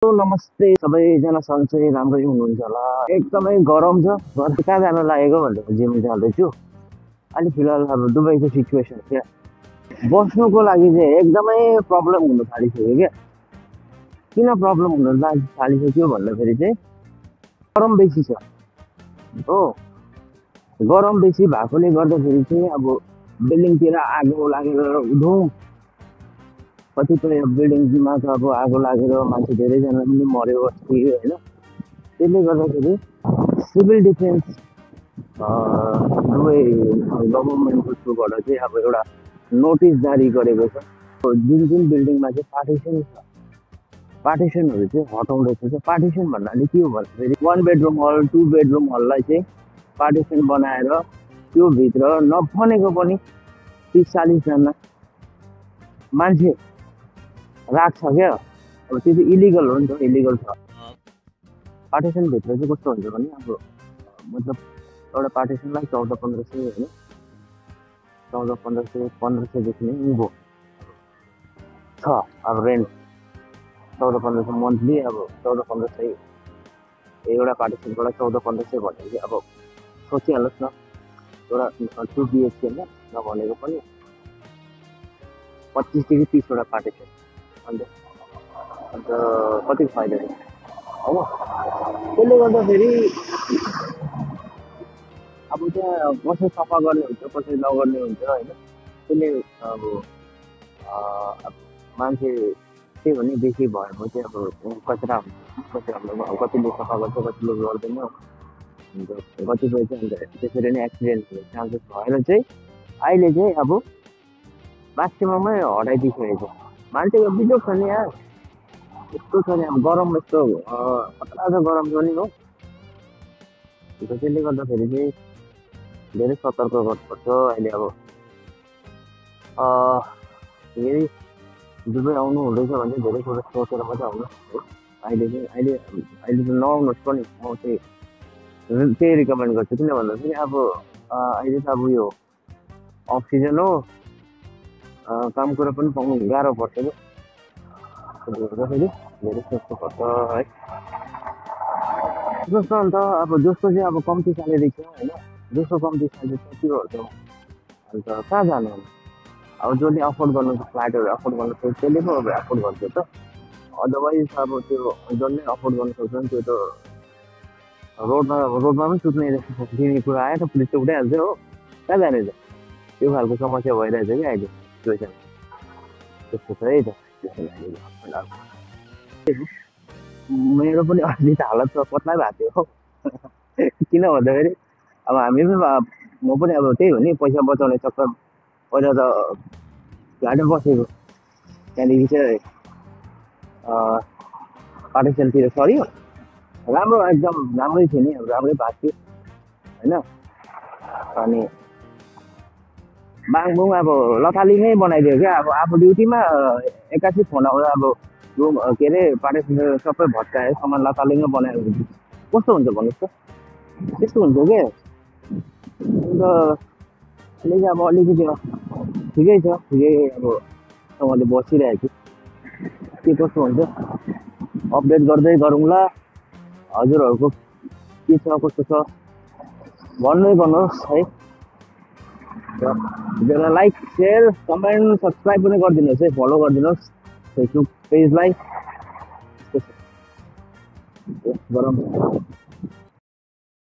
नमस्ते सबैजना सन्चै राम्रै हुनुहुन्छ होला। एकदमै गरम छ। घर कहाँ जान लागेको भनेर जिम जाँदैछु। अहिले फिलहाल अब दुबईको सिचुएसन क्या बस्नुको लागि चाहिँ एकदमै प्रब्लम हुन थालिसक्यो क्या। किन प्रब्लम हुन थालिसक्यो भन्दाखेरि चाहिँ गरम बेसी छ हो। गरम बेसी भएकोले गर्दाखेरि चाहिँ अब बिल्डिङतिर आगो लागेर उधौँ कतिपय बिल्डिङमा त अब आगो लागेर मान्छे धेरैजना पनि मऱ्यो अस्ति होइन। त्यसले गर्दाखेरि सिभिल डिफेन्स दुवै गभर्मेन्टको थ्रुबाट चाहिँ अब एउटा नोटिस जारी गरेको छ। जुन जुन बिल्डिङमा चाहिँ पार्टिसन छ पार्टिसनहरू चाहिँ हटाउँदैछ। पार्टिसन भन्नाले के हो भन्दाखेरि 1 बेडरुम हल 2 बेडरुम हललाई चाहिँ पार्टिसन बनाएर त्यो भित्र नभनेको पनि 30-40 जना मान्छे राख्छ क्या। अब त्यो चाहिँ इलिगल हो नि त, इलिगल छ। पार्टिसनभित्र चाहिँ कस्तो हुन्छ भने अब मतलब एउटा पार्टिसनलाई 1400-1500 होइन, 1400-1500देखि नै उँभो छ अब रेन्ट। 1400-1500 मन्थली, अब 1400-1500 एउटा पार्टिसनबाट 1400-1500 भनेपछि अब सोचिहाल्नुहोस् न, एउटा 2 BHK नभनेको पनि 25 देखि 30 वटा पार्टिसन। अन्त कति फाइदा हो त्यसले गर्दाखेरि अब त्यहाँ कसै सफा गर्ने हुन्छ कसै नगर्ने हुन्छ होइन। त्यसले अब मान्छे त्यही भने बेसी भएपछि अब कचरा हुन्छ, कतिले सफा गर्छ कतिले गर्दैन। अन्त कतिपय चाहिँ अन्त त्यसरी नै एक्सिडेन्ट हुने चान्सेस भएर चाहिँ अहिले चाहिँ अब म्याक्सिममै हटाइदिइसकेको छ। मान्छेको बिजोग छ नि यार, यस्तो छ नि अब गरम यस्तो खतरा गरम छ नि हो। त्यसले गर्दाखेरि चाहिँ धेरै सतर्क गर्नुपर्छ। अहिले अब फेरि दुबई आउनु हुँदैछ भने चाहिँ धेरै कुरा सोचेर मात्रै आउनुहोस् हो। अहिले त नआउनुहोस् पनि, म चाहिँ त्यही रिकमेन्ड गर्छु। किन भन्दाखेरि अब अहिले त अब यो अफ सिजन हो, काम कुरा पनि पाउनु गाह्रो पर्छ क्या। त्यसले गर्दाखेरि धेरै सोच्नुपर्छ है। जस्तो अन्त अब जस्तो चाहिँ अब कम्ती स्यालेरी छ होइन, जस्तो कम्ती स्यालेरी छ त्योहरू त अन्त कहाँ जानु। अब जसले अफोर्ड गर्नु छ, फ्ल्याटहरू अफोर्ड गर्नु सक्छ त्यसले पो अब अफोर्ड गर्छ त। अदरवाइज अब त्यो जसले अफोर्ड गर्नु सक्छ नि त्यो त रोडमा पनि सुत्ने दिने कुरा आयो त, पुलिस त उठाइहाल्छ हो। कहाँ जाने त, त्यो खालको समस्या भइरहेछ क्या अहिले सिचुएसन। त्यस्तो छ है त। मेरो पनि अस्ति त हालत पत्ला भएको थियो हो। किन भन्दाखेरि अब हामी पनि म पनि अब त्यही हो नि, पैसा बचाउने चक्कर पहिला त फ्ल्याटमा बसेको, त्यहाँदेखि चाहिँ पार्टिसनतिर सरियो। राम्रो एकदम राम्रै थियो नि, अब राम्रै भएको थियो होइन। अनि बाङबुङ अब लथालिङै बनाइदियो क्या। अब ड्युटीमा एक्कासी फोन आउँदा अब रुम के अरे पार्टिसन सबै भट्कायो, सामान लथालिङै बनायो भने कस्तो हुन्छ भन्नुहोस् त। त्यस्तो हुन्छ क्या। अन्त अहिले चाहिँ अब अलिकति ठिकै छ, ठिकै अब सँगले बसिरहेको छु। के कस्तो हुन्छ अपडेट गर्दै गरौँला। हजुरहरूको के छ कस्तो छ भन्दै गर्नुहोस् है। र लाइक सेयर कमेन्ट सब्सक्राइब पनि गरिदिनुहोस् है, फलो गरिदिनुहोस् फेसबुक पेजलाई। गरम